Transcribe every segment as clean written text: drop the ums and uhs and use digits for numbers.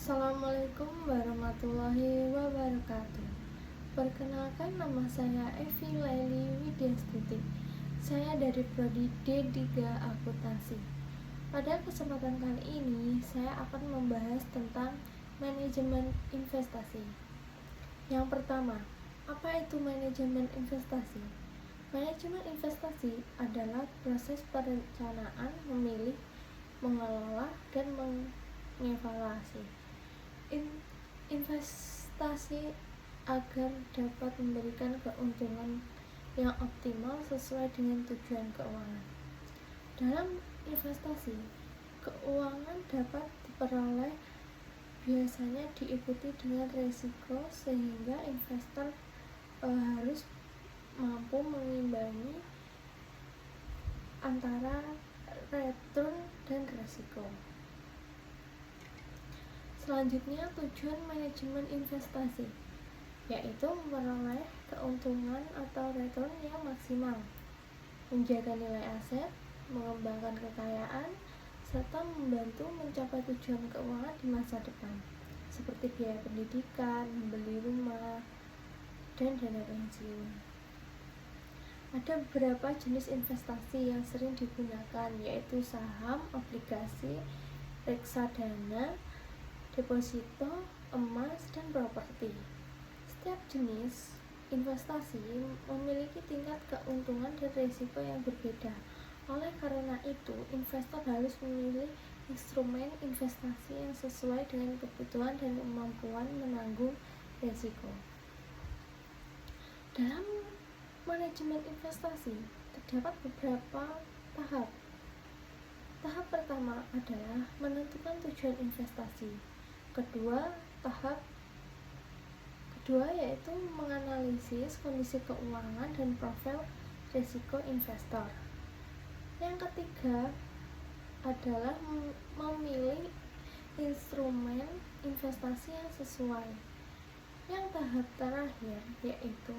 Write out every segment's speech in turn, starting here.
Assalamualaikum warahmatullahi wabarakatuh. Perkenalkan, nama saya Evi Laili Widyastuti. Saya dari Prodi D3 Akuntansi. Pada kesempatan kali ini, saya akan membahas tentang manajemen investasi. Yang pertama, apa itu manajemen investasi? Manajemen investasi adalah proses perencanaan, memilih, mengelola, dan mengevaluasi investasi agar dapat memberikan keuntungan yang optimal sesuai dengan tujuan keuangan. Dalam investasi, keuangan dapat diperoleh biasanya diikuti dengan risiko, sehingga investor harus mampu mengimbangi antara return dan risiko. Selanjutnya, tujuan manajemen investasi yaitu memperoleh keuntungan atau return yang maksimal, menjaga nilai aset, mengembangkan kekayaan, serta membantu mencapai tujuan keuangan di masa depan, seperti biaya pendidikan, membeli rumah, dan dana pensiun. Ada beberapa jenis investasi yang sering digunakan, yaitu saham, obligasi, reksadana, deposito, emas, dan properti. Setiap jenis investasi memiliki tingkat keuntungan dan risiko yang berbeda. Oleh karena itu, investor harus memilih instrumen investasi yang sesuai dengan kebutuhan dan kemampuan menanggung risiko. Dalam manajemen investasi terdapat beberapa tahap. Tahap pertama adalah menentukan tujuan investasi. Tahap kedua yaitu menganalisis kondisi keuangan dan profil risiko investor. Yang ketiga adalah memilih instrumen investasi yang sesuai. Yang tahap terakhir yaitu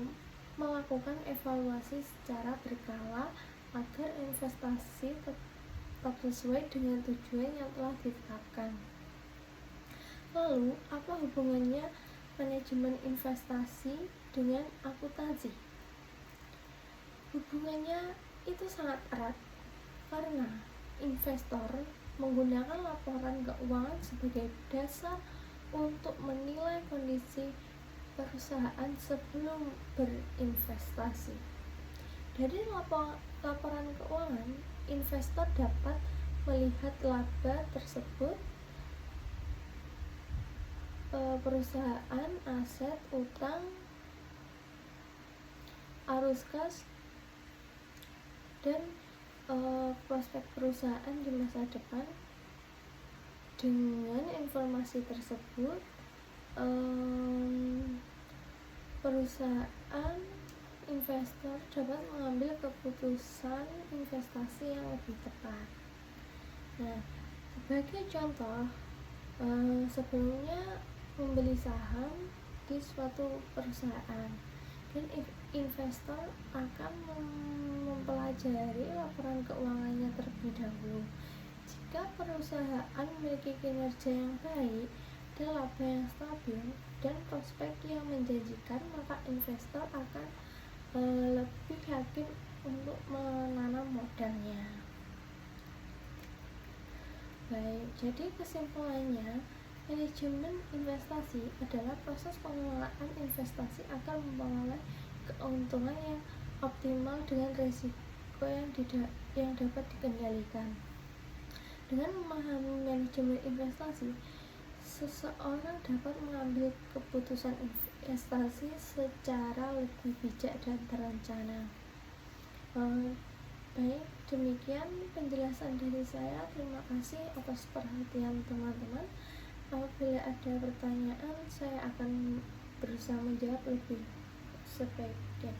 melakukan evaluasi secara berkala agar investasi tetap sesuai dengan tujuan yang telah ditetapkan. Lalu, apa hubungannya manajemen investasi dengan akuntansi? Hubungannya itu sangat erat, karena investor menggunakan laporan keuangan sebagai dasar untuk menilai kondisi perusahaan sebelum berinvestasi. Dari laporan keuangan, investor dapat melihat laba tersebut, perusahaan, aset, utang, arus kas, dan prospek perusahaan di masa depan. Dengan informasi tersebut, perusahaan investor dapat mengambil keputusan investasi yang lebih tepat. Nah, sebagai contoh, sebelumnya membeli saham di suatu perusahaan, dan investor akan mempelajari laporan keuangannya terlebih dahulu. Jika perusahaan memiliki kinerja yang baik dan laba yang stabil dan prospek yang menjanjikan, maka investor akan lebih yakin untuk menanam modalnya. Baik, jadi kesimpulannya, manajemen investasi adalah proses pengelolaan investasi agar memperoleh keuntungan yang optimal dengan risiko yang dapat dikendalikan. Dengan memahami manajemen investasi, seseorang dapat mengambil keputusan investasi secara lebih bijak dan terencana. Baik, demikian penjelasan dari saya. Terima kasih atas perhatian teman-teman. Apabila ada pertanyaan, saya akan berusaha menjawab lebih sebaiknya.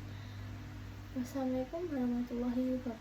Wassalamualaikum warahmatullahi wabarakatuh.